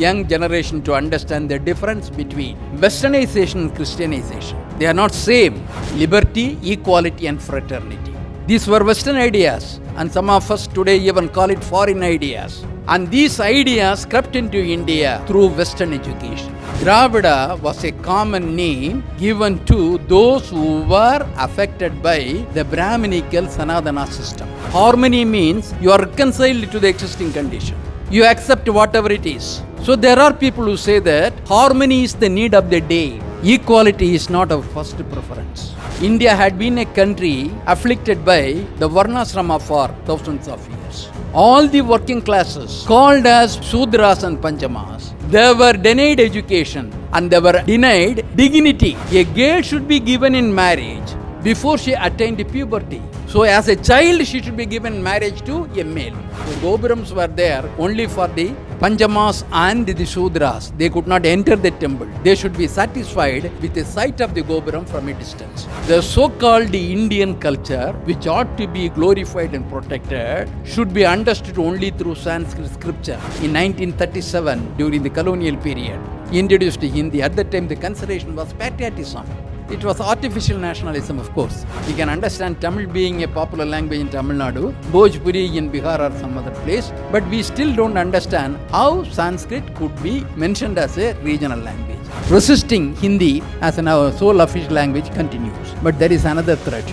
young generation to understand the difference between Westernization and Christianization. They are not same. Liberty, equality and fraternity. These were Western ideas, and some of us today even call it foreign ideas. And these ideas crept into India through Western education. Dravida was a common name given to those who were affected by the Brahminical Sanatana system. Harmony means you are reconciled to the existing condition. You accept whatever it is. So there are people who say that harmony is the need of the day. Equality is not our first preference. India had been a country afflicted by the Varnasrama for thousands of years. All the working classes, called as Sudras and Panchamas, they were denied education and they were denied dignity. A girl should be given in marriage before she attained puberty. So as a child, she should be given marriage to a male. The Gopurams were there only for the Panchamas and the Sudras. They could not enter the temple. They should be satisfied with the sight of the Gopuram from a distance. The so-called Indian culture, which ought to be glorified and protected, should be understood only through Sanskrit scripture. In 1937, during the colonial period, introduced Hindi. At that time, the consideration was patriotism. It was artificial nationalism, of course. We can understand Tamil being a popular language in Tamil Nadu, Bhojpuri in Bihar or some other place, but we still don't understand how Sanskrit could be mentioned as a regional language. Resisting Hindi as our sole official language continues. But there is another threat.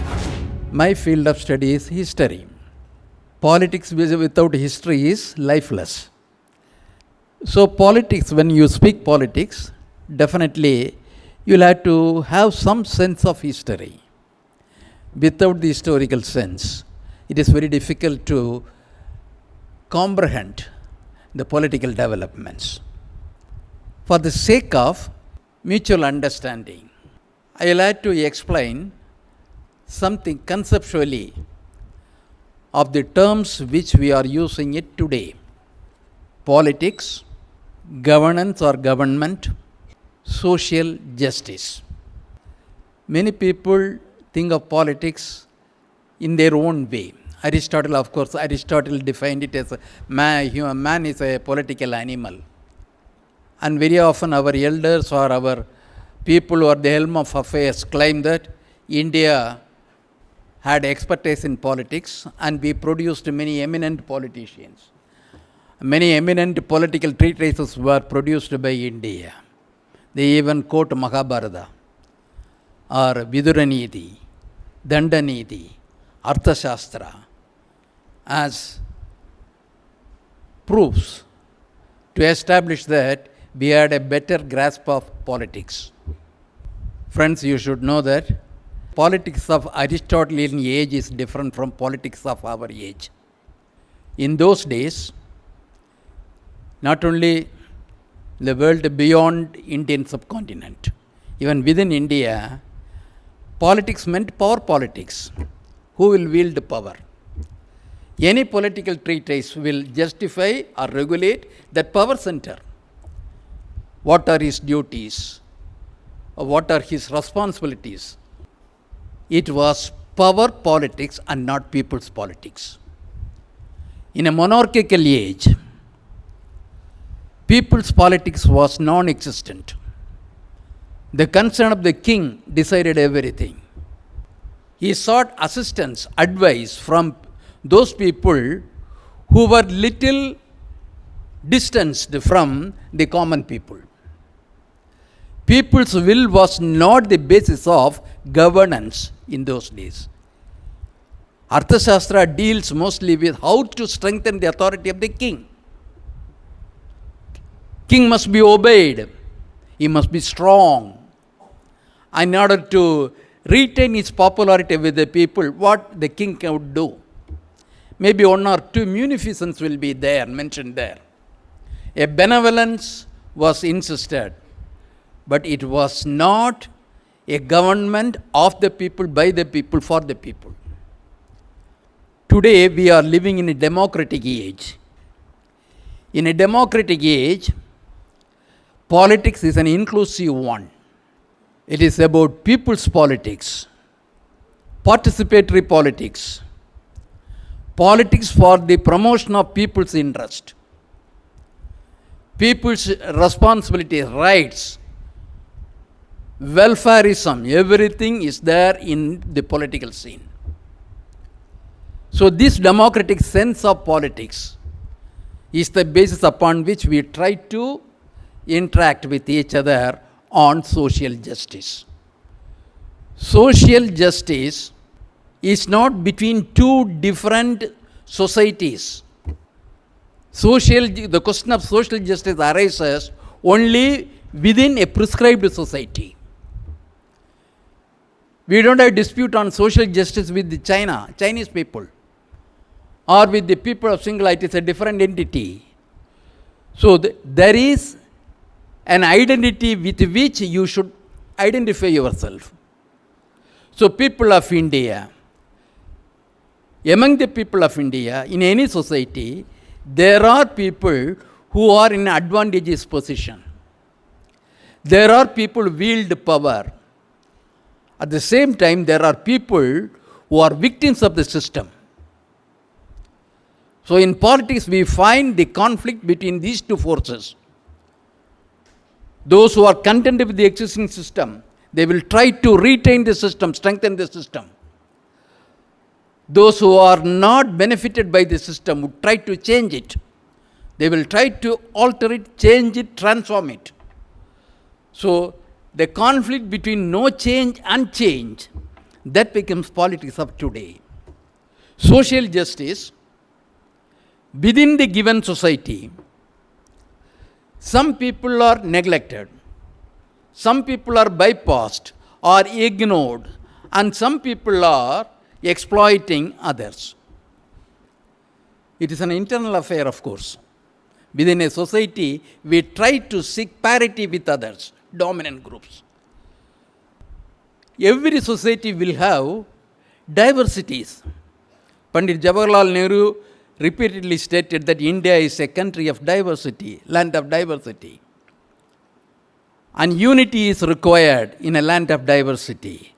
My field of study is history. Politics without history is lifeless. So politics, when you speak politics, definitely you'll have to have some sense of history. Without the historical sense, it is very difficult to comprehend the political developments. For the sake of mutual understanding, I will have to explain something conceptually of the terms which we are using it today. Politics, governance or government, social justice. Many people think of politics in their own way. Aristotle, of course, defined it as man is a political animal. And very often our elders or our people who are the helm of affairs claim that India had expertise in politics and we produced many eminent politicians. Many eminent political treatises were produced by India. They even quote Mahabharata or Viduranidhi, Dandanidhi, Arthashastra as proofs to establish that we had a better grasp of politics. Friends, you should know that politics of Aristotelian age is different from politics of our age. In those days, not only the world beyond Indian subcontinent, even within India, politics meant power politics. Who will wield power? Any political treatise will justify or regulate that power center. What are his duties? What are his responsibilities? It was power politics and not people's politics. In a monarchical age, people's politics was non-existent. The concern of the king decided everything. He sought assistance, advice from those people who were little distanced from the common people. People's will was not the basis of governance in those days. Arthashastra deals mostly with how to strengthen the authority of the king. King must be obeyed. He must be strong. In order to retain his popularity with the people, what the king would do. Maybe one or two munificence will be there, mentioned there. A benevolence was insisted, but it was not a government of the people, by the people, for the people. Today we are living in a democratic age. In a democratic age, politics is an inclusive one. It is about people's politics, participatory politics, politics for the promotion of people's interest. people's responsibilities, rights, welfareism, everything is there in the political scene. So this democratic sense of politics is the basis upon which we try to interact with each other on social justice. Social justice is not between two different societies. The question of social justice arises only within a prescribed society. We don't have dispute on social justice with the Chinese people, or with the people of Sinhala. It is a different entity. So there is an identity with which you should identify yourself. So people of India, among the people of India, in any society, there are people who are in advantageous position. There are people who wield power. At the same time, there are people who are victims of the system. So in politics, we find the conflict between these two forces. Those who are content with the existing system, they will try to retain the system, strengthen the system. Those who are not benefited by the system would try to change it. They will try to alter it, change it, transform it. So the conflict between no change and change, that becomes politics of today. Social justice, within the given society, some people are neglected, some people are bypassed or ignored, and some people are exploiting others. It is an internal affair, of course. Within a society, we try to seek parity with others, dominant groups. Every society will have diversities. Pandit Jawaharlal Nehru repeatedly stated that India is a country of diversity, land of diversity. And unity is required in a land of diversity.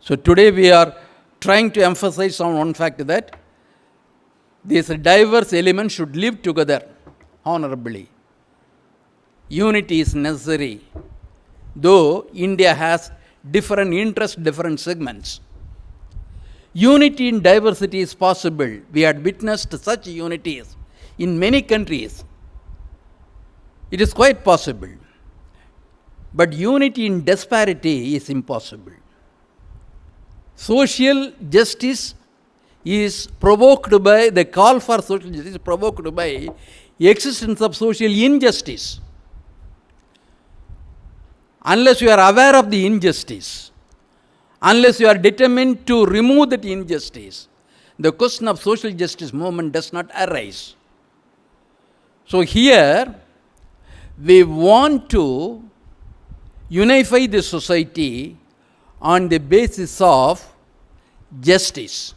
So today we are trying to emphasize on one fact that these diverse elements should live together honorably. Unity is necessary, though India has different interests, different segments. Unity in diversity is possible. We had witnessed such unities in many countries. It is quite possible. But unity in disparity is impossible. Social justice is provoked by, the call for social justice is provoked by existence of social injustice. Unless you are aware of the injustice, unless you are determined to remove that injustice, the question of social justice movement does not arise. So here, we want to unify the society on the basis of justice.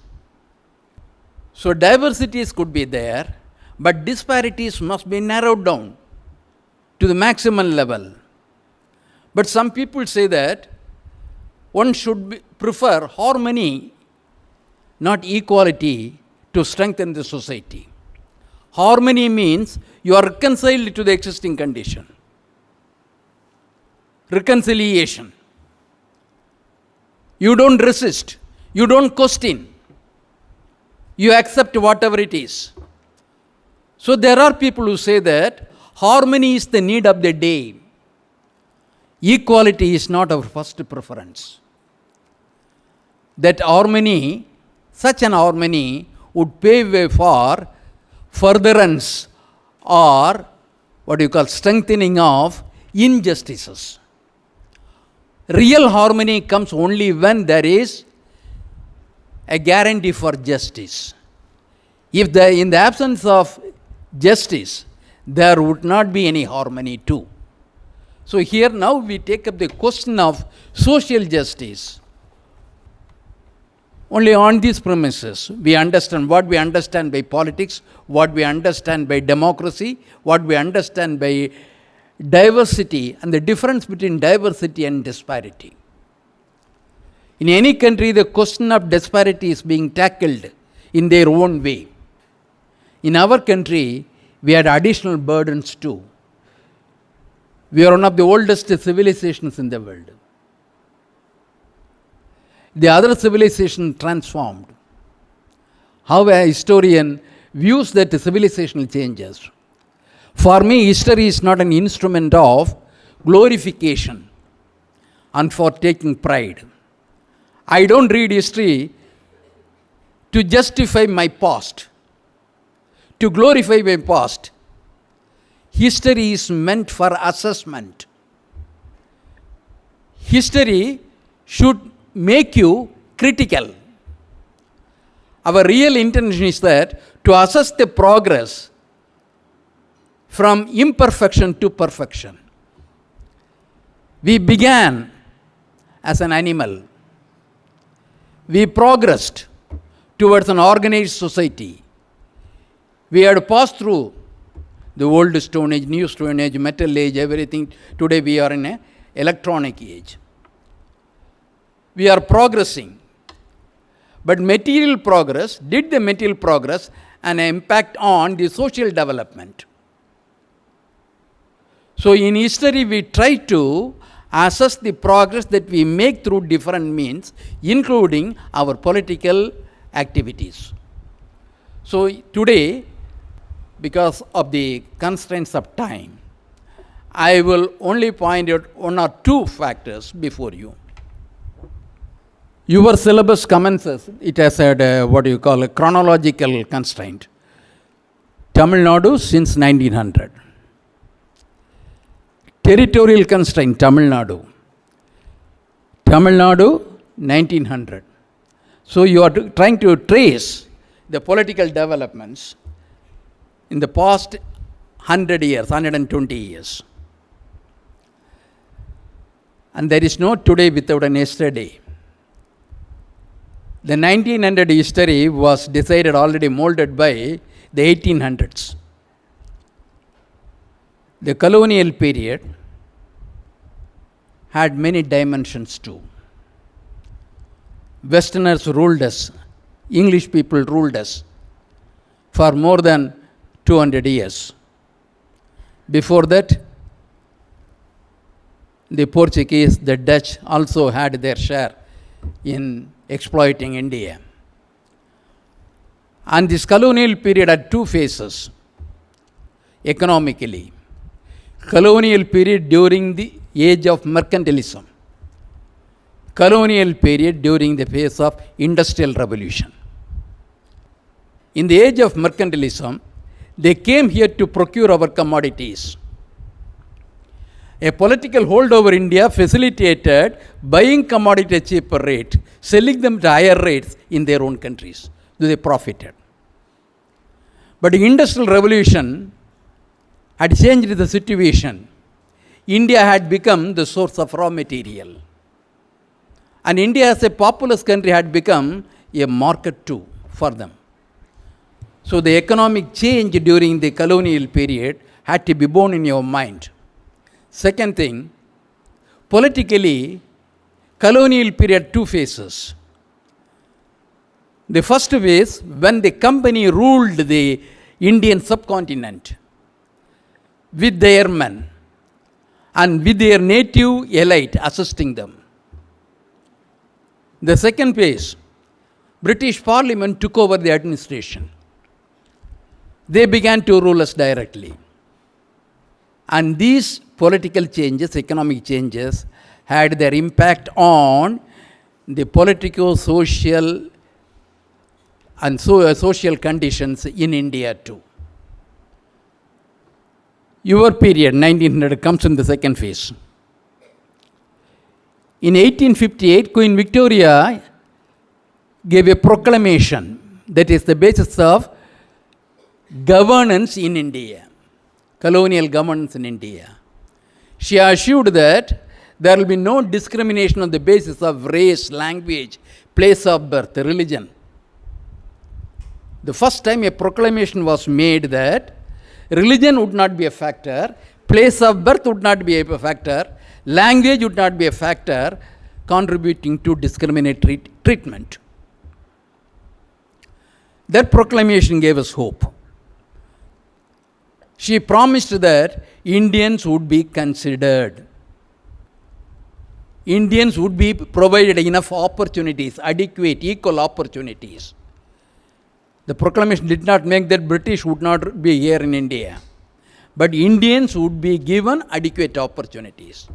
So diversities could be there, but disparities must be narrowed down to the maximum level. But some people say that one should prefer harmony, not equality, to strengthen the society. Harmony means you are reconciled to the existing condition. Reconciliation. You don't resist. You don't question. You accept whatever it is. So there are people who say that harmony is the need of the day. Equality is not our first preference. That harmony, such an harmony, would pave way for furtherance or strengthening of injustices. Real harmony comes only when there is a guarantee for justice. If in the absence of justice, there would not be any harmony too. So here now we take up the question of social justice. Only on these premises, we understand what we understand by politics, what we understand by democracy, what we understand by diversity, and the difference between diversity and disparity. In any country, the question of disparity is being tackled in their own way. In our country, we had additional burdens too. We are one of the oldest civilizations in the world. The other civilization transformed. How a historian views that civilizational changes. For me, history is not an instrument of glorification and for taking pride. I don't read history to justify my past, to glorify my past. History is meant for assessment. History should make you critical. Our real intention is that to assess the progress from imperfection to perfection. We began as an animal. We progressed towards an organized society. We had passed through the old Stone Age, New Stone Age, Metal Age, everything. Today we are in an electronic age. We are progressing. But material progress, did the material progress an impact on the social development? So in history we try to assess the progress that we make through different means, including our political activities. So today, because of the constraints of time, I will only point out one or two factors before you. Your syllabus commences, it has had a chronological constraint. Tamil Nadu since 1900. Territorial constraint, Tamil Nadu. Tamil Nadu, 1900. So you are trying to trace the political developments in the past 100 years, 120 years. And there is no today without an yesterday. The 1900 history was decided already, molded by the 1800s. The colonial period had many dimensions too. Westerners ruled us, English people ruled us for more than 200 years. Before that, the Portuguese, the Dutch also had their share in exploiting India. And this colonial period had two phases economically. Colonial period during the age of mercantilism. Colonial period during the phase of industrial revolution. In the age of mercantilism, they came here to procure our commodities. A political hold over India facilitated buying commodity at cheaper rate, selling them at higher rates in their own countries. They profited. But the industrial revolution had changed the situation. India had become the source of raw material. And India as a populous country had become a market too for them. So the economic change during the colonial period had to be borne in your mind. Second thing, politically, colonial period two phases. The first phase, when the company ruled the Indian subcontinent with their men and with their native elite assisting them. The second phase, British Parliament took over the administration. They began to rule us directly. And these political changes, economic changes, had their impact on the politico-social and social conditions in India too. Your period, 1900, comes in the second phase. In 1858, Queen Victoria gave a proclamation that is the basis of governance in India, colonial governance in India. She assured that there will be no discrimination on the basis of race, language, place of birth, religion. The first time a proclamation was made that religion would not be a factor, place of birth would not be a factor, language would not be a factor contributing to discriminatory treatment. That proclamation gave us hope. She promised that Indians would be considered. Indians would be provided enough opportunities, adequate, equal opportunities. The proclamation did not make that British would not be here in India, but Indians would be given adequate opportunities.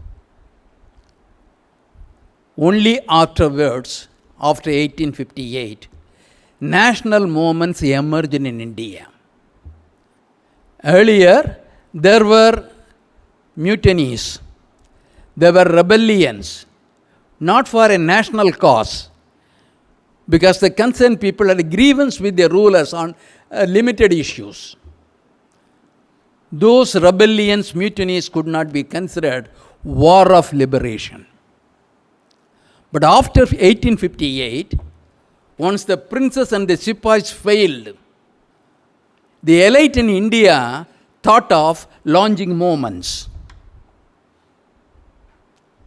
Only afterwards, after 1858, national movements emerged in India. Earlier, there were mutinies, there were rebellions, not for a national cause, because the concerned people had a grievance with their rulers on limited issues. Those rebellions, mutinies could not be considered war of liberation. But after 1858, once the princes and the Sipais failed, the elite in India thought of launching movements.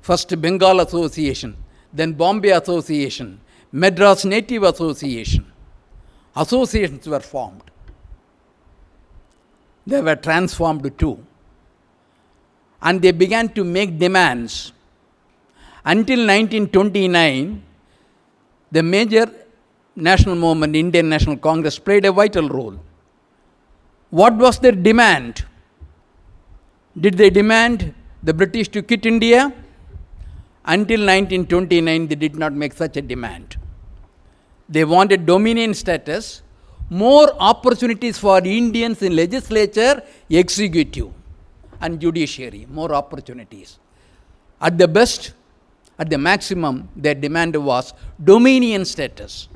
First Bengal Association, then Bombay Association, Madras Native Association. Associations were formed. They were transformed too. And they began to make demands. Until 1929, the major national movement, Indian National Congress, played a vital role. What was their demand? Did they demand the British to quit India? Until 1929, they did not make such a demand. They wanted dominion status, more opportunities for Indians in legislature, executive, and judiciary, more opportunities. At the best, at the maximum, their demand was dominion status.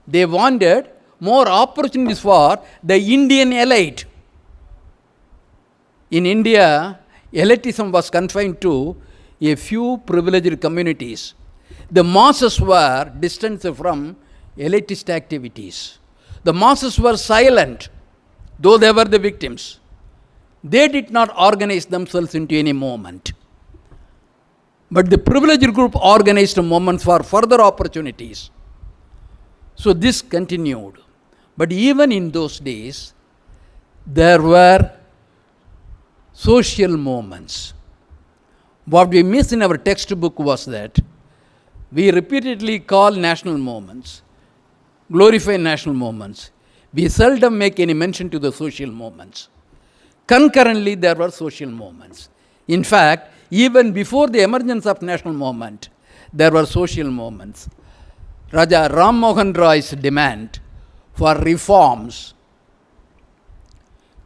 They wanted more opportunities for the Indian elite. In India, elitism was confined to a few privileged communities. The masses were distanced from elitist activities. The masses were silent, though they were the victims. They did not organize themselves into any movement. But the privileged group organized movements for further opportunities. So this continued. But even in those days, there were social movements. What we miss in our textbook was that we repeatedly call national movements, glorify national movements. We seldom make any mention to the social movements. Concurrently, there were social movements. In fact, even before the emergence of national movement, there were social movements. Raja Ram Mohan Roy's demand for reforms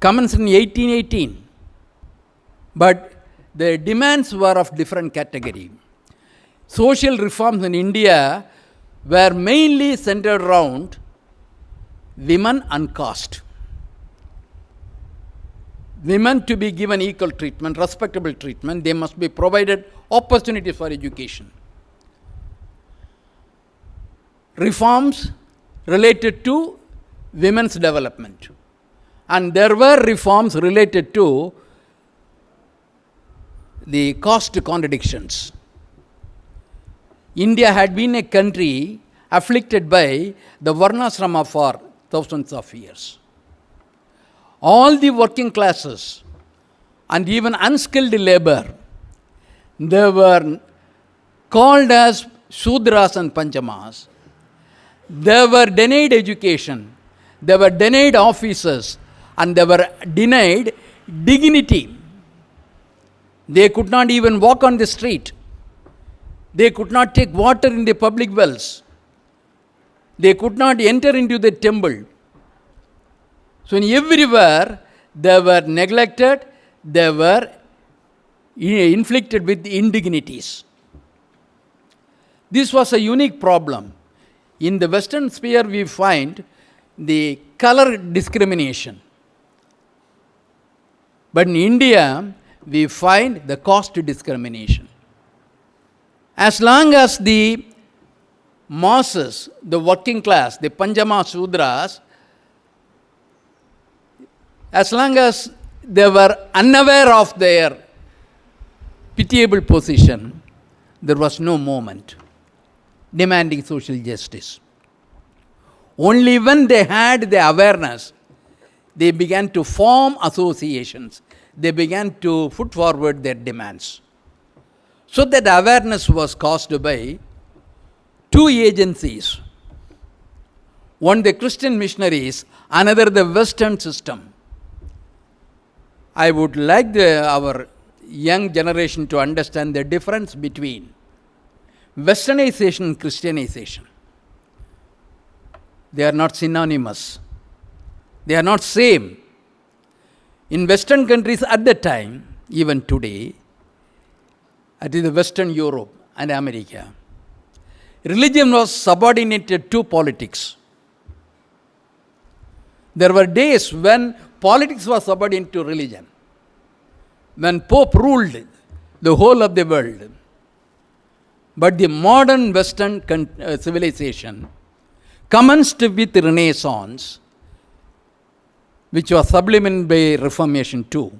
commenced in 1818. But the demands were of different category. Social reforms in India were mainly centered around women and caste. Women to be given equal treatment, respectable treatment, they must be provided opportunities for education. Reforms related to women's development. And there were reforms related to the caste contradictions. India had been a country afflicted by the Varnasrama for thousands of years. All the working classes and even unskilled labor, they were called as Shudras and Panchamas. They were denied education, they were denied offices, and they were denied dignity. They could not even walk on the street. They could not take water in the public wells. They could not enter into the temple. So, in everywhere, they were neglected, they were inflicted with indignities. This was a unique problem. In the Western sphere, we find the color discrimination. But in India, we find the caste discrimination. As long as the masses, the working class, the Panchama Sudras, as long as they were unaware of their pitiable position, there was no movement demanding social justice. Only when they had the awareness, they began to form associations. They began to put forward their demands. So that awareness was caused by two agencies. One, the Christian missionaries, another, the Western system. I would like our young generation to understand the difference between Westernization and Christianization. They are not synonymous. They are not same. In Western countries at the time, even today, that is Western Europe and America, religion was subordinated to politics. There were days when politics was subordinate to religion, when Pope ruled the whole of the world. But the modern Western civilization commenced with Renaissance, which was supplemented by Reformation too.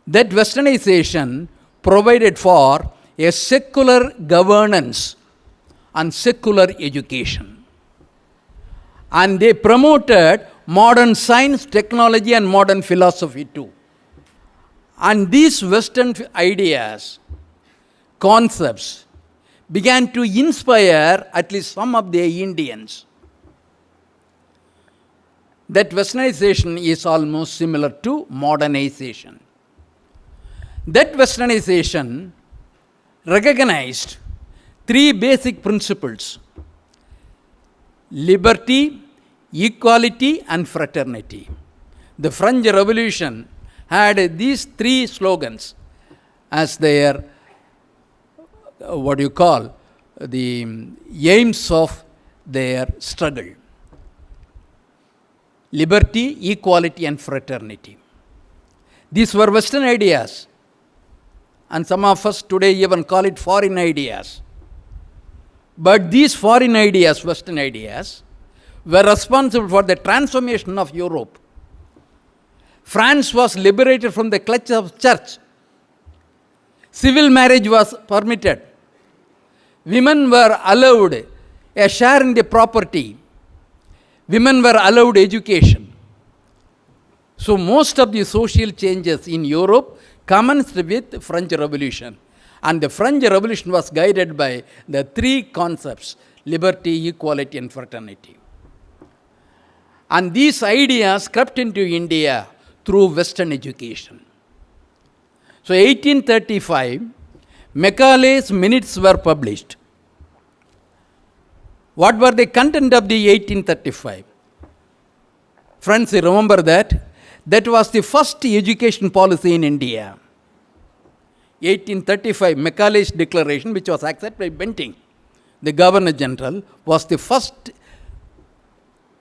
That Westernization provided for a secular governance and secular education. And they promoted modern science, technology, and modern philosophy too. And these Western ideas, concepts, began to inspire at least some of the Indians. That Westernization is almost similar to modernization. That Westernization recognized three basic principles: liberty, equality, and fraternity. The French Revolution had these three slogans as their, the aims of their struggle. Liberty, equality, and fraternity. These were Western ideas, and some of us today even call it foreign ideas. But these foreign ideas, Western ideas, were responsible for the transformation of Europe. France was liberated from the clutch of church. Civil marriage was permitted. Women were allowed a share in the property. Women were allowed education. So most of the social changes in Europe commenced with the French Revolution. And the French Revolution was guided by the three concepts: liberty, equality, and fraternity. And these ideas crept into India through Western education. So 1835, Macaulay's minutes were published. What were the content of the 1835? Friends, you remember that? That was the first education policy in India. 1835, Macaulay's declaration, which was accepted by Bentinck, the Governor General, was the first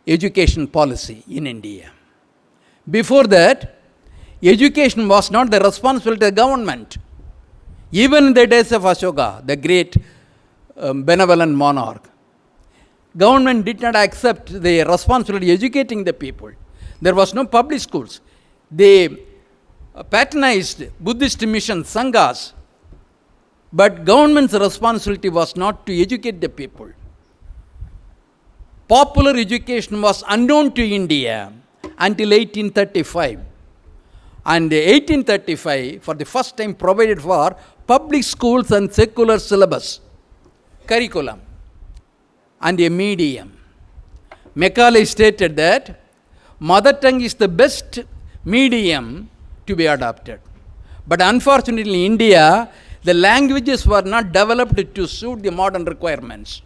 education policy in India. Before that, education was not the responsibility of the government. Even in the days of Ashoka, the great benevolent monarch, government did not accept the responsibility of educating the people. There was no public schools. They patronized Buddhist missions, sanghas, but government's responsibility was not to educate the people. Popular education was unknown to India until 1835. And 1835, for the first time, provided for public schools and secular syllabus, curriculum, and a medium. Macaulay stated that mother tongue is the best medium to be adopted. But unfortunately, in India, the languages were not developed to suit the modern requirements.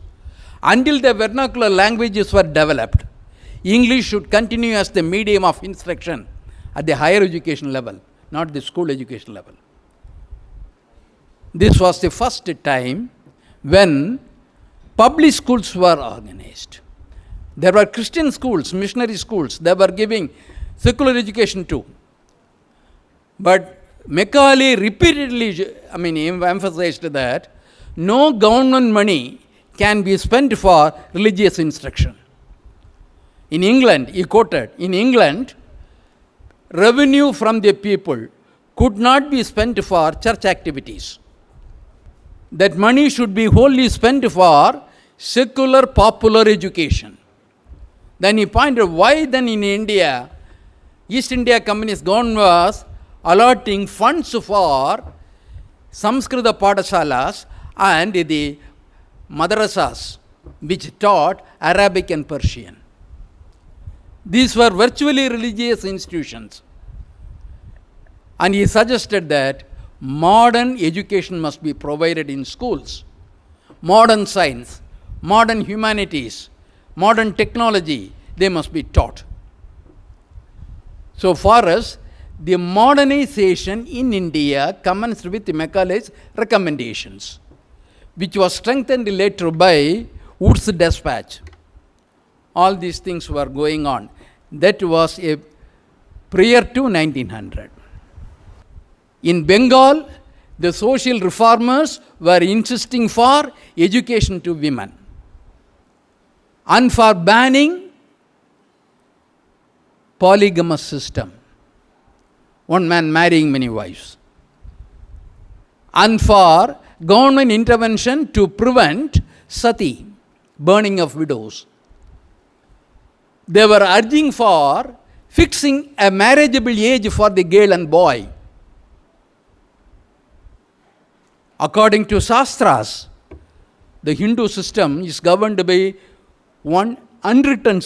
Until the vernacular languages were developed, English should continue as the medium of instruction at the higher education level, not the school education level. This was the first time when public schools were organized. There were Christian schools, missionary schools, they were giving secular education too. But Macaulay repeatedly emphasized that no government money can be spent for religious instruction. In England, he quoted, in England, revenue from the people could not be spent for church activities. That money should be wholly spent for secular popular education. Then he pointed, why then in India East India Communist government was allotting funds for Samskrita Padashalas and the madrasas which taught Arabic and Persian. These were virtually religious institutions. And he suggested that modern education must be provided in schools. Modern science, modern humanities, modern technology, they must be taught. So for us, the modernization in India commenced with Macaulay's recommendations, which was strengthened later by Wood's dispatch. All these things were going on. That was a prior to 1900. In Bengal, the social reformers were insisting for education to women and for banning polygamous system, one man marrying many wives, and for government intervention to prevent sati, burning of widows. They were urging for fixing a marriageable age for the girl and boy. According to Shastras, the Hindu system is governed by one unwritten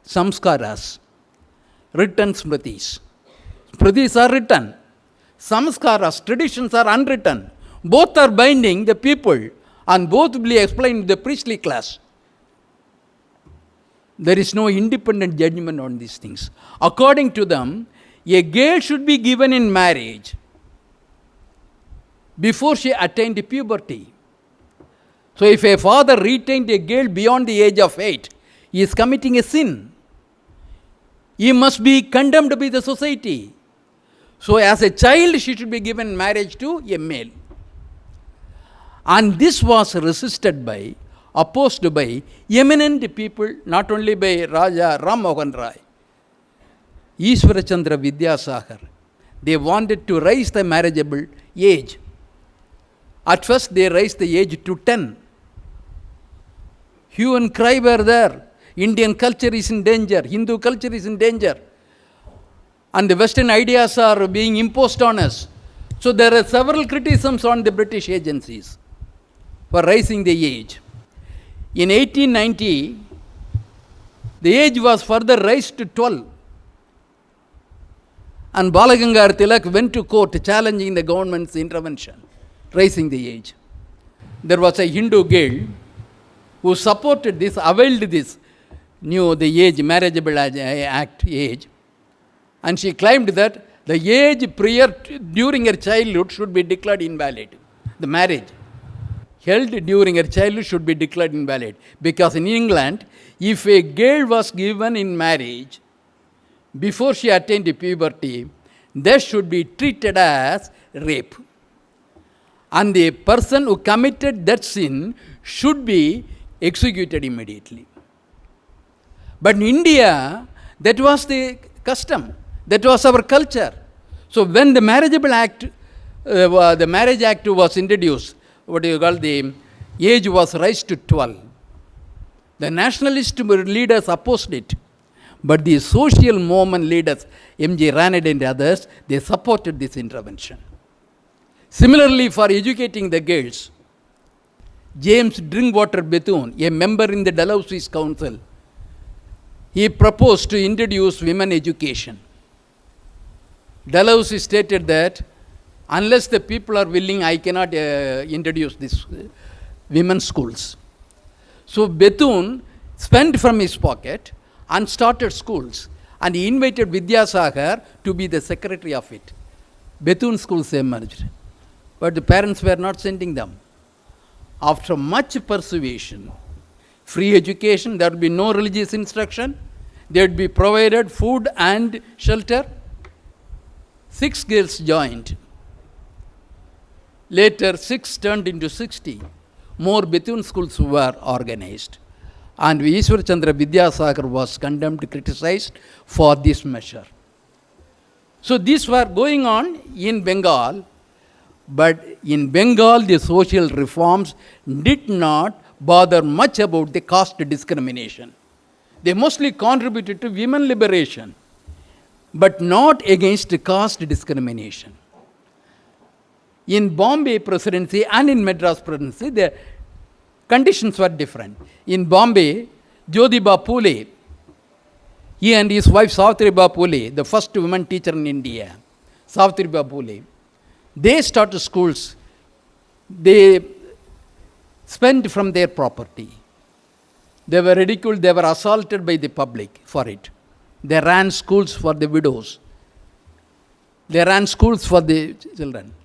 samskaras, written smritis. Smritis are written. Samskaras, traditions are unwritten. Both are binding the people and both will be explained in the priestly class. There is no independent judgment on these things. According to them, a girl should be given in marriage before she attained puberty. So if a father retained a girl beyond the age of 8, he is committing a sin. He must be condemned by the society. So as a child, she should be given marriage to a male. And this was resisted by, opposed by eminent people, not only by Raja Ram Mohan Rai, Ishwara Chandra Vidyasagar. They wanted to raise the marriageable age. At first, they raised the age to 10. Hue and cry were there. Indian culture is in danger. Hindu culture is in danger. And the Western ideas are being imposed on us. So there are several criticisms on the British agencies for raising the age. In 1890, the age was further raised to 12. And Balagangar Tilak went to court challenging the government's intervention, raising the age. There was a Hindu girl who supported this, availed this, knew the age, marriageable act age, and she claimed that the age during her childhood should be declared invalid. The marriage held during her childhood should be declared invalid. Because in England, if a girl was given in marriage before she attained puberty, that should be treated as rape. And the person who committed that sin should be executed immediately. But in India, that was the custom. That was our culture. So when the marriageable act, the marriage act was introduced, the age was raised to 12. The nationalist leaders opposed it. But the social movement leaders, M.G. Ranade and others, they supported this intervention. Similarly, for educating the girls, James Drinkwater Bethune, a member in the Dalhousie Council, he proposed to introduce women education. Dalhousie stated that unless the people are willing, I cannot introduce this women's schools. So Bethune spent from his pocket and started schools, and he invited Vidyasagar to be the secretary of it. Bethune schools emerged, but the parents were not sending them. After much persuasion, free education, there would be no religious instruction, there would be provided food and shelter. 6 girls joined. Later, 6 turned into 60. More Bethune schools were organized. And Ishwar Chandra Vidyasagar was condemned, criticized for this measure. So these were going on in Bengal, but in Bengal the social reforms did not bother much about the caste discrimination. They mostly contributed to women liberation. but not against caste discrimination. In Bombay presidency and in Madras presidency, the conditions were different. In Bombay, Jyotiba Phule, he and his wife Savitribai Phule, the first women teacher in India, Savitribai Phule, they started schools. They spent from their property. They were ridiculed, they were assaulted by the public for it. They ran schools for the widows. They ran schools for the children.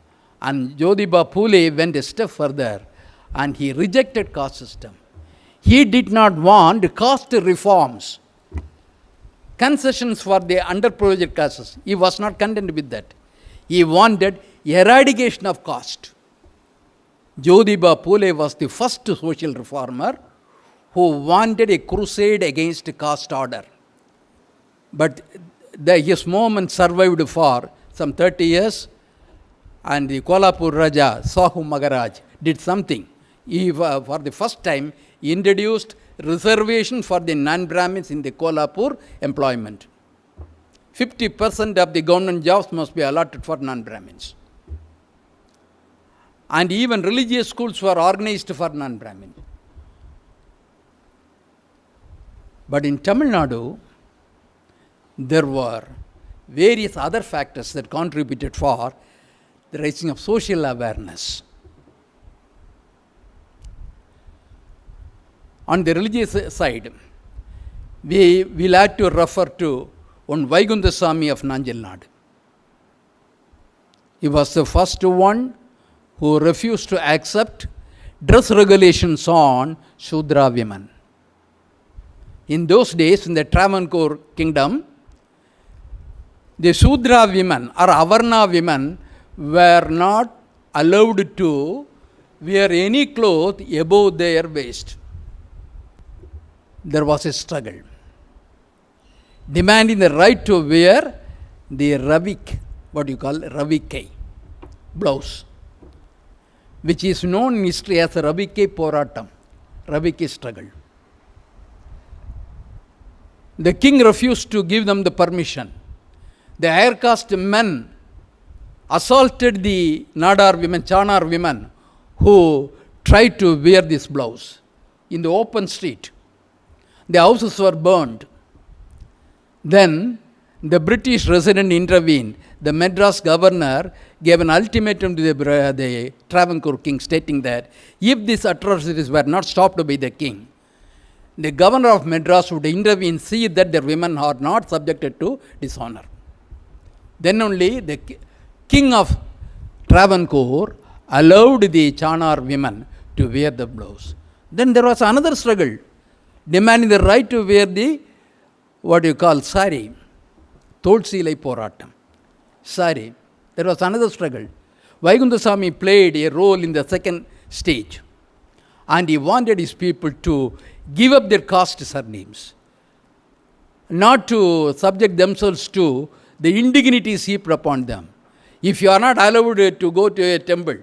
And Jyotiba Phule went a step further and he rejected caste system. He did not want caste reforms, concessions for the underprivileged castes. He was not content with that. He wanted eradication of caste. Jyotiba Phule was the first social reformer who wanted a crusade against caste order. But his movement survived for some 30 years, and the Kolhapur Raja, Sahu Maharaj, did something. He, for the first time, introduced reservation for the non-Brahmins in the Kolhapur employment. 50% of the government jobs must be allotted for non-Brahmins. And even religious schools were organized for non-Brahmins. But in Tamil Nadu, there were various other factors that contributed for the raising of social awareness. On the religious side, we will have to refer to one Vaikundaswamy of Nanjalnad. He was the first one who refused to accept dress regulations on Shudra women. In those days, in the Travancore kingdom, the Shudra women or Avarna women were not allowed to wear any cloth above their waist. There was a struggle demanding the right to wear the Ravik, what you call Ravikai blouse, which is known in history as Ravikai Poratam, Ravikai struggle. The king refused to give them the permission. The higher caste men assaulted the Nadar women, Chanar women, who tried to wear this blouse in the open street. The houses were burned. Then the British resident intervened. The Madras governor gave an ultimatum to the Travancore king, stating that if these atrocities were not stopped by the king, the governor of Madras would intervene, see that their women are not subjected to dishonor. Then only the king of Travancore allowed the Chanar women to wear the blouse. Then there was another struggle, demanding the right to wear the, what you call, sari, Tolsilai Poratam, sari. There was another struggle. Vaikundaswamy played a role in the second stage, and he wanted his people to give up their caste surnames, not to subject themselves to the indignities heaped upon them. If you are not allowed to go to a temple,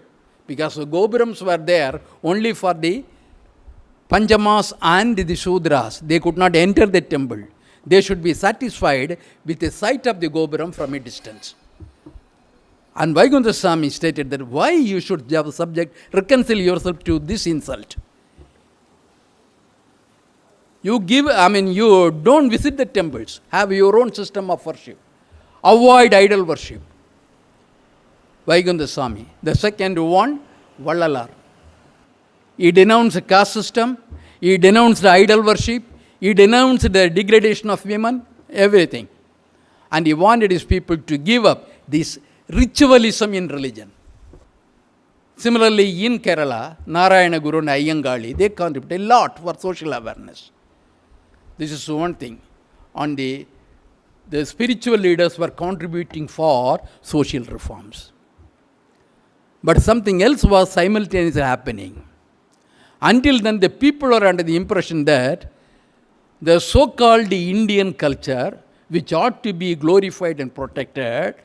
because the Gopurams were there only for the Panchamas and the Shudras, they could not enter the temple. They should be satisfied with the sight of the Gopuram from a distance. And Vaikundaswamy stated that why you should reconcile yourself to this insult. You don't visit the temples. Have your own system of worship. Avoid idol worship. Vaikundaswamy. The second one, Vallalar. He denounced the caste system. He denounced the idol worship. He denounced the degradation of women, everything. And he wanted his people to give up this ritualism in religion. Similarly, in Kerala, Narayana Guru and Ayyangali, they contribute a lot for social awareness. This is one thing. On the spiritual leaders were contributing for social reforms. But something else was simultaneously happening. Until then, the people were under the impression that the so-called Indian culture, which ought to be glorified and protected,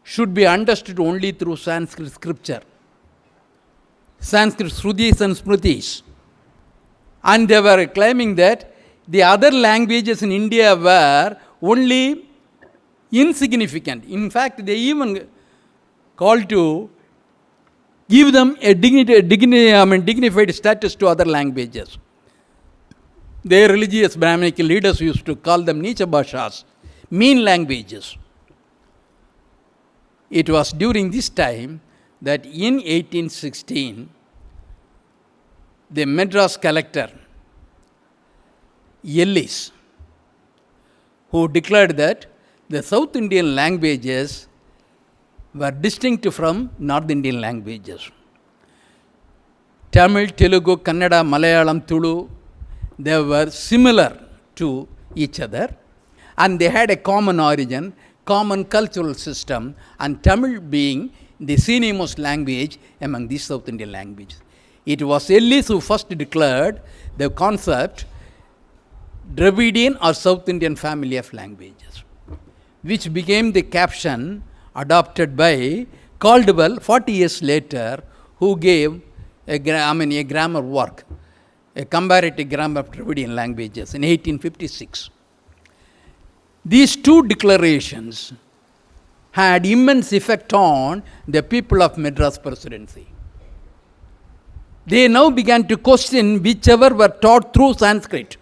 should be understood only through Sanskrit scripture. Sanskrit Srutis and Smritis. And they were claiming that the other languages in India were only insignificant. In fact, they even called to give them a dignified status to other languages. Their religious Brahminical leaders used to call them Nicha Bhashas, mean languages. It was during this time that in 1816, the Madras collector, Ellis, who declared that the South Indian languages were distinct from North Indian languages. Tamil, Telugu, Kannada, Malayalam, Tulu, they were similar to each other and they had a common origin, common cultural system, and Tamil being the senior-most language among the South Indian languages. It was Ellis who first declared the concept Dravidian or South Indian family of languages, which became the caption adopted by Caldwell 40 years later, who gave a grammar work, a comparative grammar of Dravidian languages in 1856. These two declarations had immense effect on the people of Madras Presidency. They now began to question whichever were taught through Sanskrit.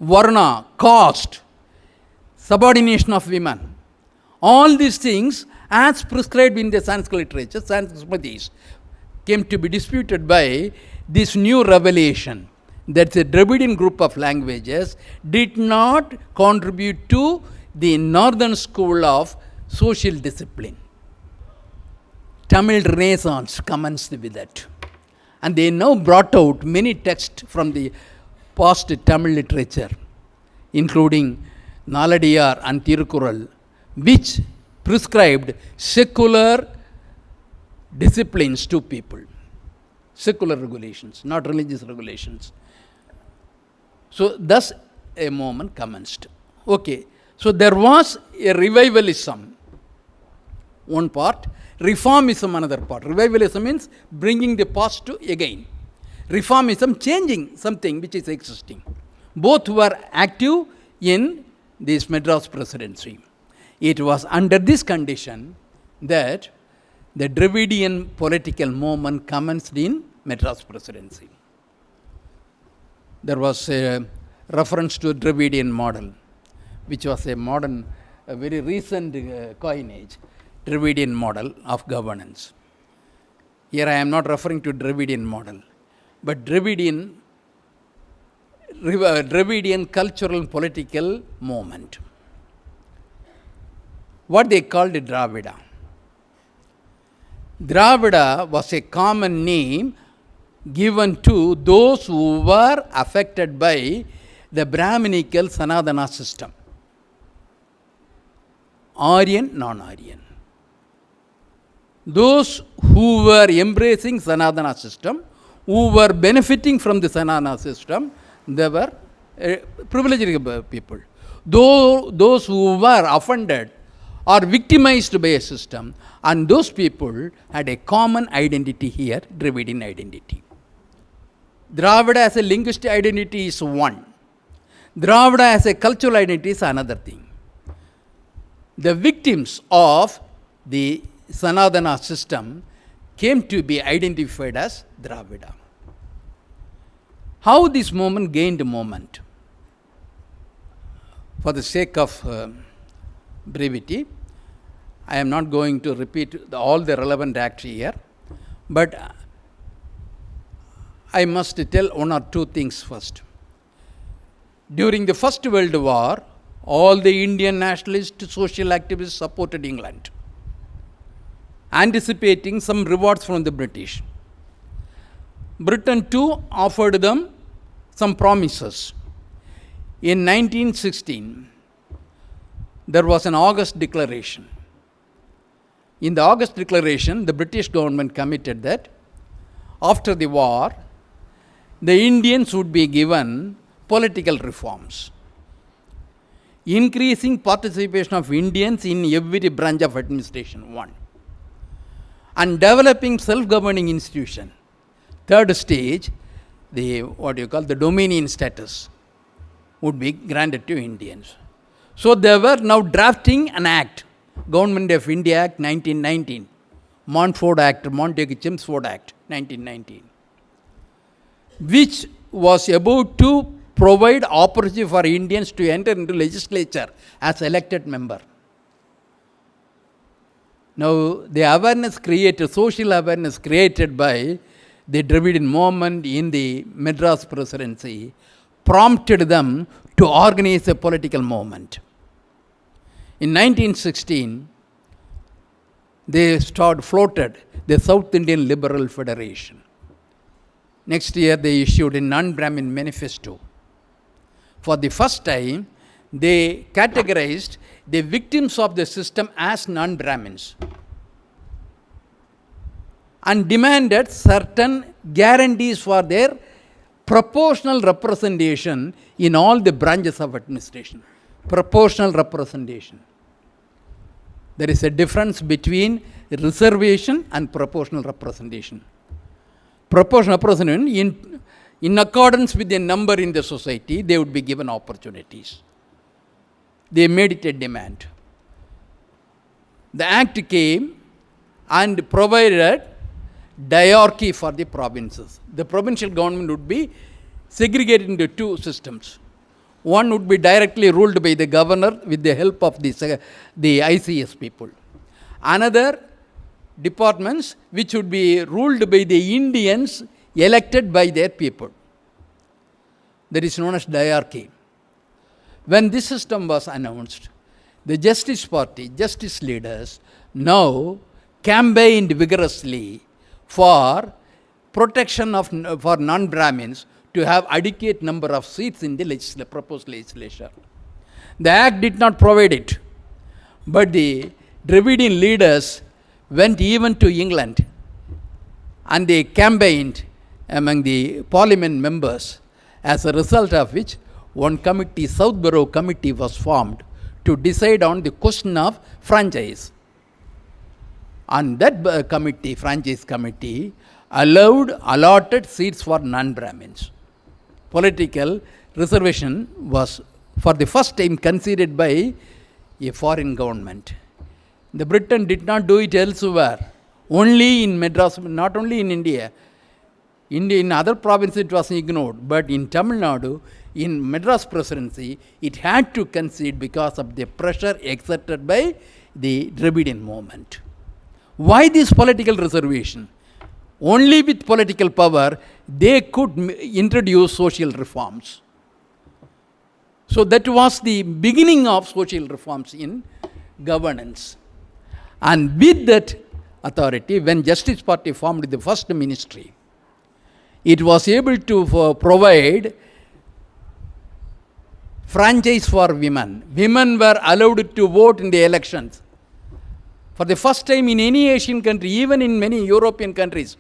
Varna, caste, subordination of women, all these things as prescribed in the Sanskrit literature, Sanskrit came to be disputed by this new revelation that the Dravidian group of languages did not contribute to the northern school of social discipline. Tamil Renaissance commenced with that. And they now brought out many texts from the past Tamil literature, including Naladiyar and Tirukural, which prescribed secular disciplines to people. Secular regulations, not religious regulations. So, thus a movement commenced. Okay. So, there was a revivalism, one part, reformism, another part. Revivalism means bringing the past to again. Reformism, changing something which is existing. Both were active in this Madras Presidency. It was under this condition that the Dravidian political movement commenced in Madras Presidency. There was a reference to a Dravidian model, which was a modern, a very recent coinage, Dravidian model of governance. Here I am not referring to Dravidian model, but Dravidian cultural and political movement. What they called Dravida. Dravida was a common name given to those who were affected by the Brahminical Sanatana system. Aryan, non-Aryan. Those who were embracing Sanatana system, who were benefiting from the Sanatana system, they were privileged people. Those who were offended or victimized by a system, and those people had a common identity here, Dravidian identity. Dravida as a linguistic identity is one. Dravida as a cultural identity is another thing. The victims of the Sanatana system came to be identified as Dravida. How this movement gained moment? For the sake of brevity, I am not going to repeat all the relevant acts here, but I must tell one or two things first. During the First World War, all the Indian nationalist social activists supported England, anticipating some rewards from the British. Britain too offered them some promises. In 1916, there was an August Declaration. In the August Declaration, the British government committed that after the war, the Indians would be given political reforms, increasing participation of Indians in every branch of administration, one, and developing self-governing institution. Third stage, the dominion status would be granted to Indians. So they were now drafting an act, Government of India Act 1919, Montfort Act, Montagu-Chelmsford Act 1919, which was about to provide opportunity for Indians to enter into legislature as elected member. Now, the awareness created, social awareness created by the Dravidian movement in the Madras presidency prompted them to organize a political movement. In 1916, they floated the South Indian Liberal Federation. Next year, they issued a non-Brahmin manifesto. For the first time, they categorized the victims of the system as non-Brahmins and demanded certain guarantees for their proportional representation in all the branches of administration. Proportional representation. There is a difference between reservation and proportional representation. Proportional representation, in accordance with the number in the society, they would be given opportunities. They made it a demand. The act came and provided diarchy for the provinces. The provincial government would be segregated into two systems. One would be directly ruled by the governor with the help of the ICS people. Another departments which would be ruled by the Indians elected by their people. That is known as diarchy. When this system was announced, the Justice Party, justice leaders now campaigned vigorously for protection for non-Brahmins to have adequate number of seats in the proposed legislature. The act did not provide it, but the Dravidian leaders went even to England and they campaigned among the parliament members, as a result of which one committee, Southborough Committee, was formed to decide on the question of franchise. And that committee, franchise committee, allotted seats for non-Brahmins. Political reservation was for the first time conceded by a foreign government. The Britain did not do it elsewhere, only in Madras, not only in India. In other provinces it was ignored, but in Tamil Nadu, in Madras presidency, it had to concede because of the pressure exerted by the Dravidian movement. Why this political reservation? Only with political power they could introduce social reforms. So that was the beginning of social reforms in governance. And with that authority, when Justice Party formed the first ministry, it was able to provide franchise for women. Women were allowed to vote in the elections. For the first time in any Asian country, even in many European countries,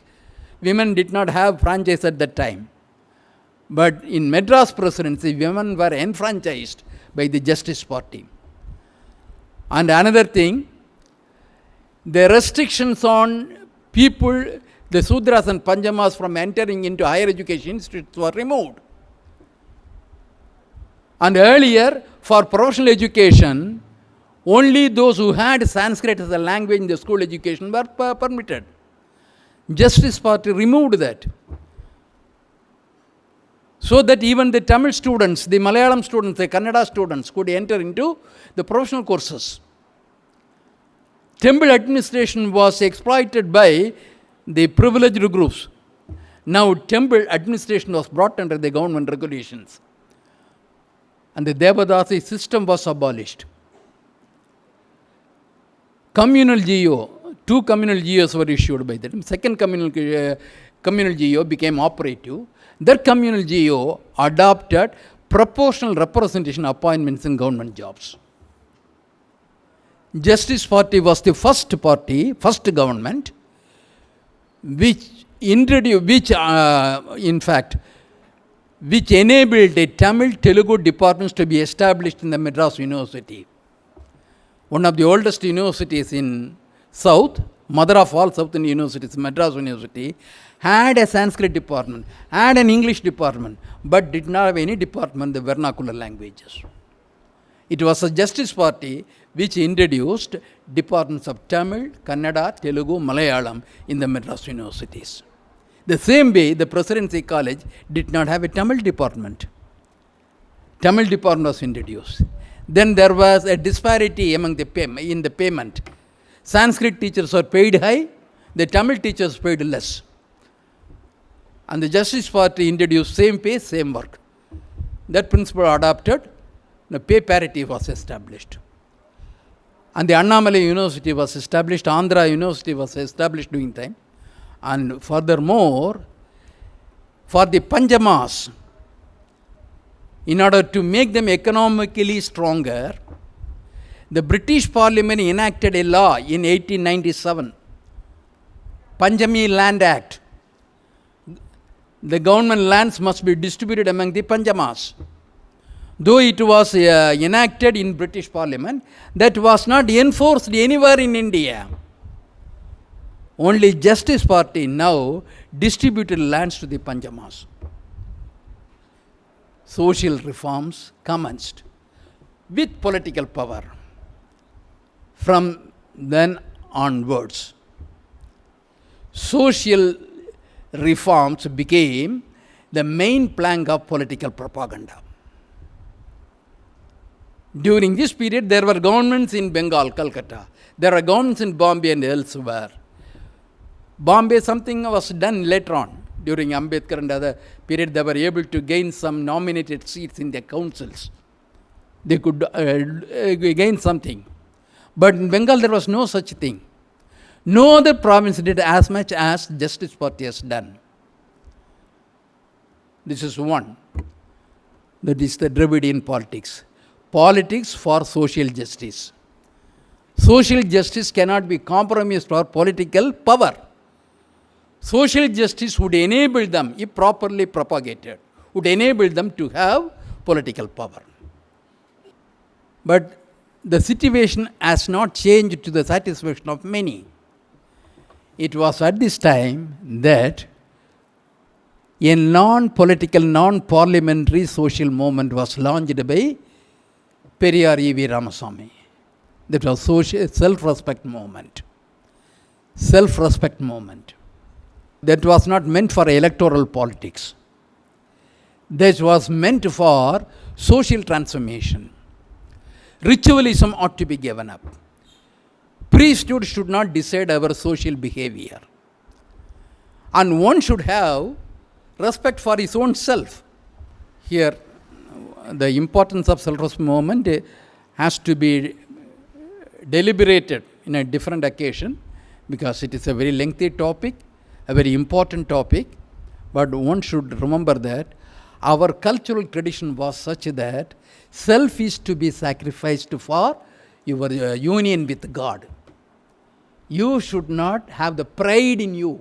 women did not have franchise at that time. But in Madras presidency, women were enfranchised by the Justice Party. And another thing, the restrictions on people, the Sudras and Panchamas, from entering into higher education institutes were removed. And earlier, for professional education, only those who had Sanskrit as a language in the school education were permitted. Justice Party removed that. So that even the Tamil students, the Malayalam students, the Kannada students could enter into the professional courses. Temple administration was exploited by the privileged groups. Now temple administration was brought under the government regulations. And the Devadasi system was abolished. Communal GO, 2 communal GOs were issued by them. Second communal GO became operative. That communal GO adopted proportional representation appointments in government jobs. Justice Party was the first government which enabled the Tamil Telugu departments to be established in the Madras University. One of the oldest universities in South, mother of all Southern universities, Madras University, had a Sanskrit department, had an English department, but did not have any department in the vernacular languages. It was a Justice Party which introduced departments of Tamil, Kannada, Telugu, Malayalam in the Madras universities. The same way, the Presidency College did not have a Tamil department. Tamil department was introduced. Then there was a disparity in the payment. Sanskrit teachers are paid high, the Tamil teachers paid less. And the Justice Party introduced same pay, same work. That principle adopted, the pay parity was established. And the Annamalai University was established, Andhra University was established during time. And furthermore, for the Panjamas, in order to make them economically stronger, the British Parliament enacted a law in 1897, Panjami Land Act. The government lands must be distributed among the Panjamas. Though it was enacted in British Parliament, that was not enforced anywhere in India. Only Justice Party now distributed lands to the Panjamas. Social reforms commenced with political power from then onwards. Social reforms became the main plank of political propaganda. During this period, there were governments in Bengal, Calcutta. There are governments in Bombay and elsewhere. Bombay, something was done later on. During Ambedkar and other period, they were able to gain some nominated seats in their councils. They could gain something. But in Bengal, there was no such thing. No other province did as much as Justice Party has done. This is one. That is the Dravidian politics. Politics for social justice. Social justice cannot be compromised for political power. Social justice would enable them, if properly propagated, would enable them to have political power. But the situation has not changed to the satisfaction of many. It was at this time that a non-political, non-parliamentary social movement was launched by Periyarism Ramaswamy. That was self-respect movement. Self-respect movement. That was not meant for electoral politics. That was meant for social transformation. Ritualism ought to be given up. Priesthood should not decide our social behavior. And one should have respect for his own self. Here, the importance of self-respect movement has to be deliberated in a different occasion because it is a very lengthy topic, a very important topic. But one should remember that our cultural tradition was such that self is to be sacrificed for your union with God. You should not have the pride in you.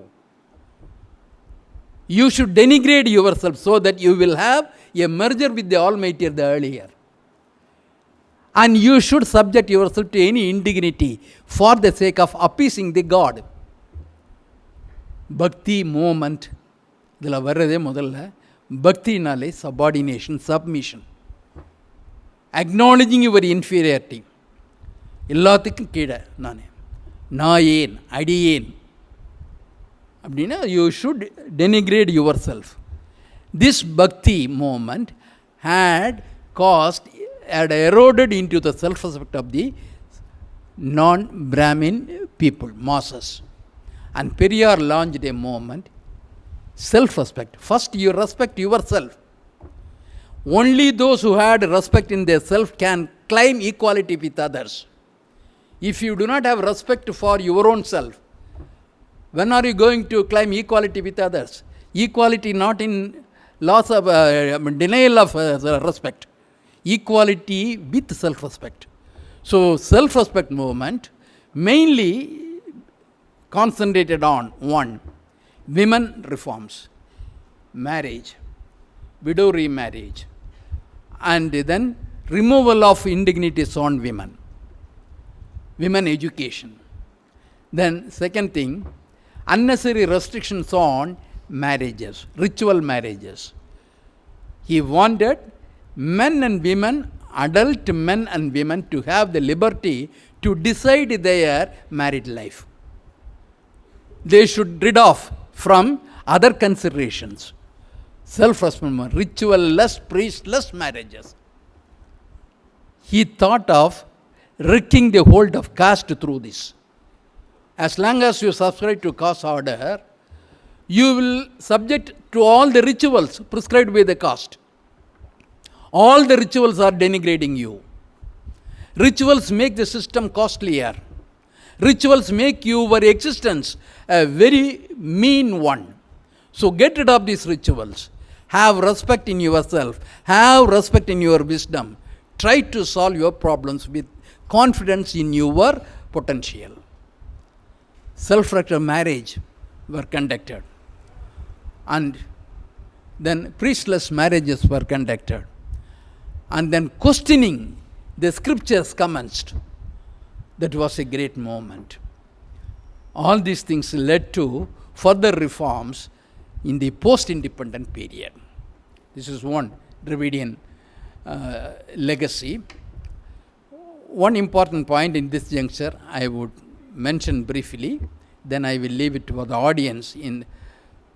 You should denigrate yourself so that you will have a merger with the Almighty the earlier. And you should subject yourself to any indignity for the sake of appeasing the God. Bhakti movement, idhula varradhe modalla bhakti nale subordination, submission, acknowledging your inferiority. எல்லாத்துக்கும் கீழே நான் ஏன் அடியேன் அப்படின்னா you should denigrate yourself. This bhakti movement had eroded into the self-respect of the non-Brahmin people, masses. And Periyar launched a movement, self-respect. First you respect yourself. Only those who had respect in their self can claim equality with others. If you do not have respect for your own self, when are you going to claim equality with others? Equality not in loss of denial of respect. Equality with self-respect. So self-respect movement mainly concentrated on one, women reforms, marriage, widow remarriage, and then removal of indignities on women, women education. Then second thing, unnecessary restrictions on marriages, ritual marriages. He wanted men and women adult men and women to have the liberty to decide their married life. They should rid off from other considerations. Self-respect, ritual-less, priest-less marriages. He thought of wrecking the hold of caste through this. As long as you subscribe to caste order, you will subject to all the rituals prescribed by the caste. All the rituals are denigrating you. Rituals make the system costlier. Rituals make your existence a very mean one. So get rid of these rituals. Have respect in yourself. Have respect in your wisdom. Try to solve your problems with confidence in your potential. Self-respective marriage were conducted. And then priestless marriages were conducted. And then questioning the scriptures commenced. That was a great moment. All these things led to further reforms in the post-independent period. This is one Dravidian legacy. One important point in this juncture I would mention briefly, then I will leave it to the audience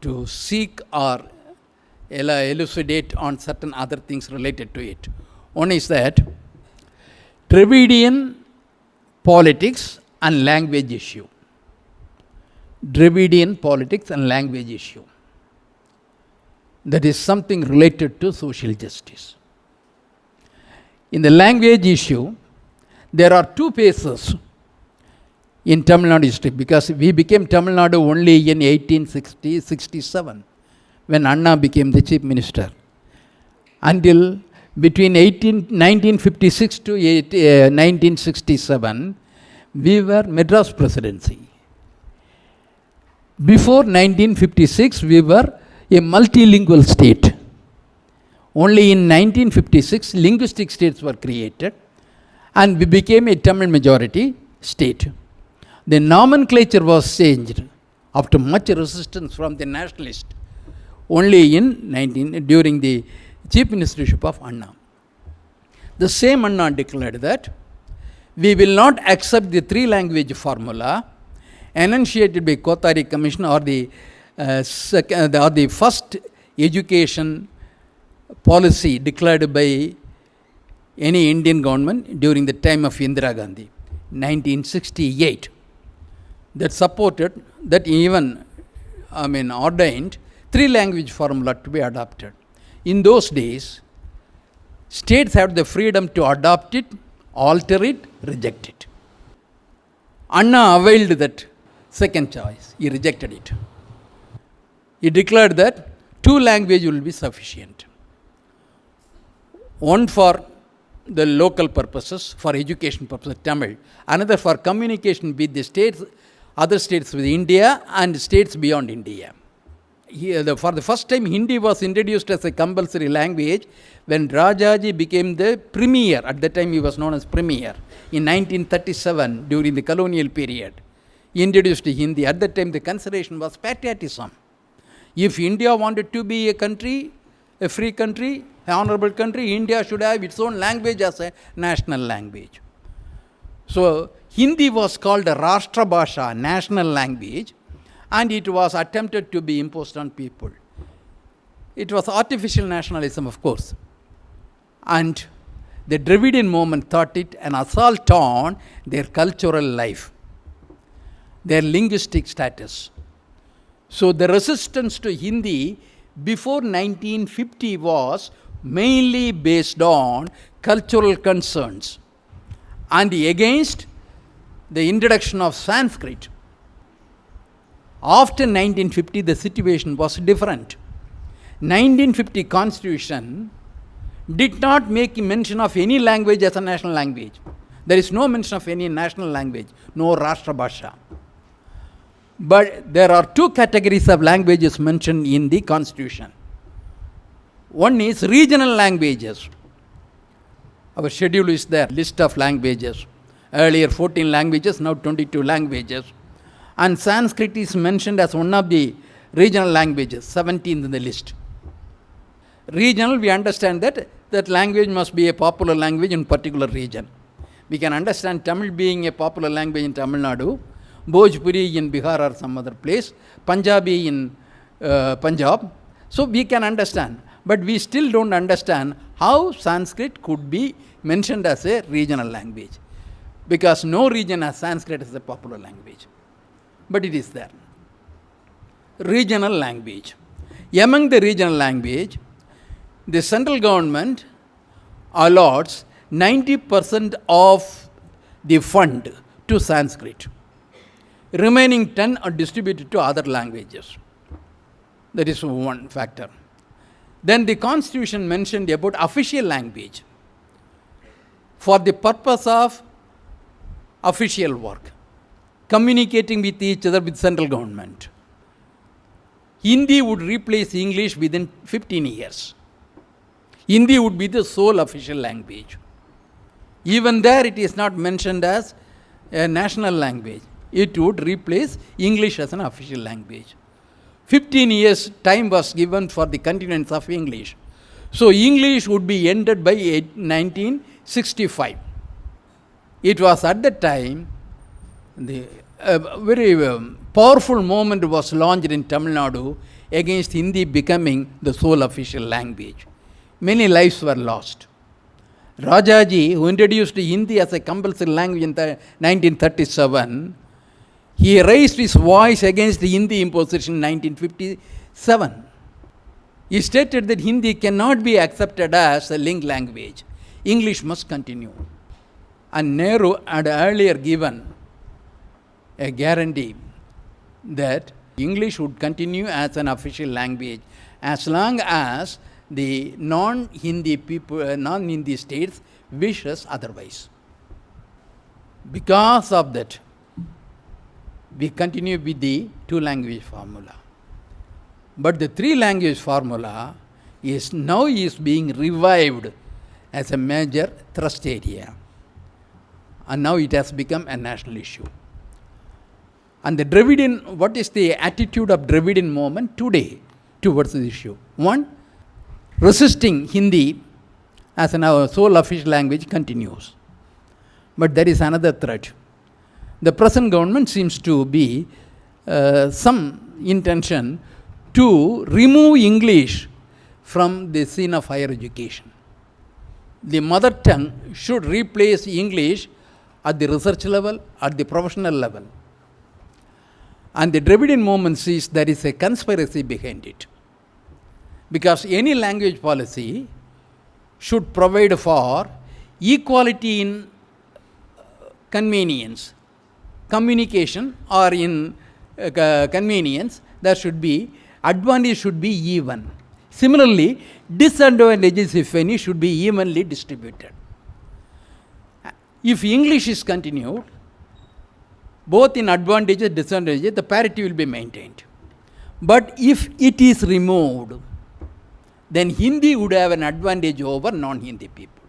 to seek or elucidate on certain other things related to it. One is that Dravidian politics and language issue. Dravidian politics and language issue. That is something related to social justice. In the language issue, there are two phases in Tamil Nadu history, because we became Tamil Nadu only in 1867 when Anna became the chief minister. Until between 1956 to 1967, we were Madras presidency. Before 1956, we were a multilingual state. Only in 1956, linguistic states were created and we became a Tamil majority state. The nomenclature was changed after much resistance from the nationalists only during the chief ministership of Anna. The same Anna declared that we will not accept the three-language formula enunciated by Kothari Commission or the first education policy declared by any Indian government during the time of Indira Gandhi, 1968, that supported, that even ordained three-language formula to be adopted. In those days, states had the freedom to adopt it, alter it, reject it. Anna availed that second choice. He rejected it. He declared that two languages will be sufficient. One for the local purposes, for education purposes, Tamil. Another for communication with the states, other states with India and states beyond India. For the first time, Hindi was introduced as a compulsory language when Rajaji became the premier. At that time, he was known as premier. In 1937, during the colonial period, he introduced Hindi. At that time, the consideration was patriotism. If India wanted to be a country, a free country, an honorable country, India should have its own language as a national language. So, Hindi was called a Rashtra Bhasha, national language, and it was attempted to be imposed on people. It was artificial nationalism, of course. And the Dravidian movement thought it an assault on their cultural life, their linguistic status. So the resistance to Hindi before 1950 was mainly based on cultural concerns and against the introduction of Sanskrit. After 1950, the situation was different. 1950 Constitution did not make mention of any language as a national language. There is no mention of any national language, no Rashtra Bhasha. But there are two categories of languages mentioned in the Constitution. One is regional languages. Our schedule is there, list of languages. Earlier 14 languages, now 22 languages. And Sanskrit is mentioned as one of the regional languages, 17th in the list. Regional, we understand that language must be a popular language in particular region. We can understand Tamil being a popular language in Tamil Nadu, Bhojpuri in Bihar or some other place, Punjabi in Punjab. So we can understand. But we still don't understand how Sanskrit could be mentioned as a regional language. Because no region has Sanskrit as a popular language. But it is there. Regional language. Among the regional language, the central government allots 90% of the fund to Sanskrit. Remaining 10 are distributed to other languages. That is one factor. Then the constitution mentioned about official language for the purpose of official work, communicating with each other with central government. Hindi would replace English within 15 years. Hindi would be the sole official language. Even there it is not mentioned as a national language. It would replace English as an official language. 15 years time was given for the continuance of English. So English would be ended by 1965. It was at that time the very powerful movement was launched in Tamil Nadu against Hindi becoming the sole official language. Many lives were lost. Rajaji, who introduced Hindi as a compulsory language in 1937, he raised his voice against the Hindi imposition in 1957. He stated that Hindi cannot be accepted as a linked language. English must continue. And Nehru had earlier given a guarantee that English would continue as an official language as long as the non-Hindi people, non-Hindi states wishes otherwise. Because of that, we continue with the two-language formula. But the three-language formula is now being revived as a major thrust area. And now it has become a national issue. And the Dravidian, what is the attitude of Dravidian movement today towards this issue? One, resisting Hindi as an sole official language continues. But there is another threat. The present government seems to be some intention to remove English from the scene of higher education. The mother tongue should replace English at the research level, at the professional level. And the Dravidian movement sees there is a conspiracy behind it. Because any language policy should provide for equality in convenience, communication, or in convenience, there should be, advantage should be even. Similarly, disadvantages, if any, should be evenly distributed. If English is continued, both in advantages and disadvantages, the parity will be maintained. But if it is removed, then Hindi would have an advantage over non-Hindi people.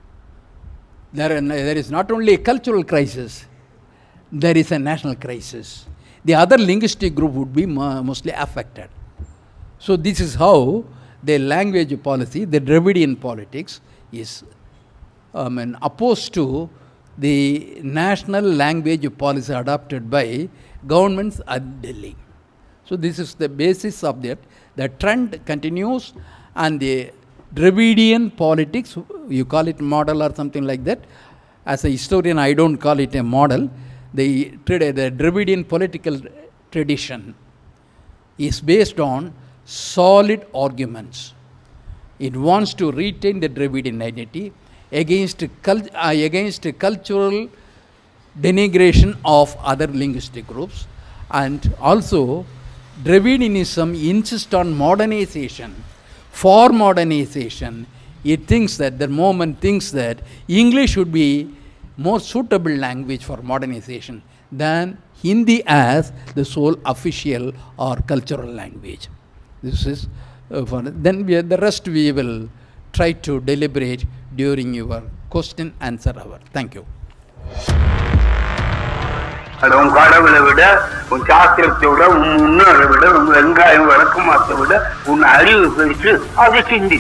There is not only a cultural crisis, there is a national crisis. The other linguistic group would be mostly affected. So this is how the language policy, the Dravidian politics, is opposed to the national language policy adopted by governments at Delhi. So this is the basis of that. The trend continues, and the Dravidian politics, you call it model or something like that. As a historian, I don't call it a model. The Dravidian political tradition is based on solid arguments. It wants to retain the Dravidian identity against cultural denigration of other linguistic groups. And also, Dravidianism insists on modernization. For modernization, it thinks that the movement thinks that English should be more suitable language for modernization than Hindi as the sole official or cultural language. This is then the rest we will try to deliberate during your question answer hour. Thank you. உன் கடவுளை விட, உன் சாஸ்திரத்தை விட, உன் முன்னோரை விட, உன் வெங்காயம் விளக்கமாத்தை விட உன் அறிவு பெருசு, அதை சிந்தி.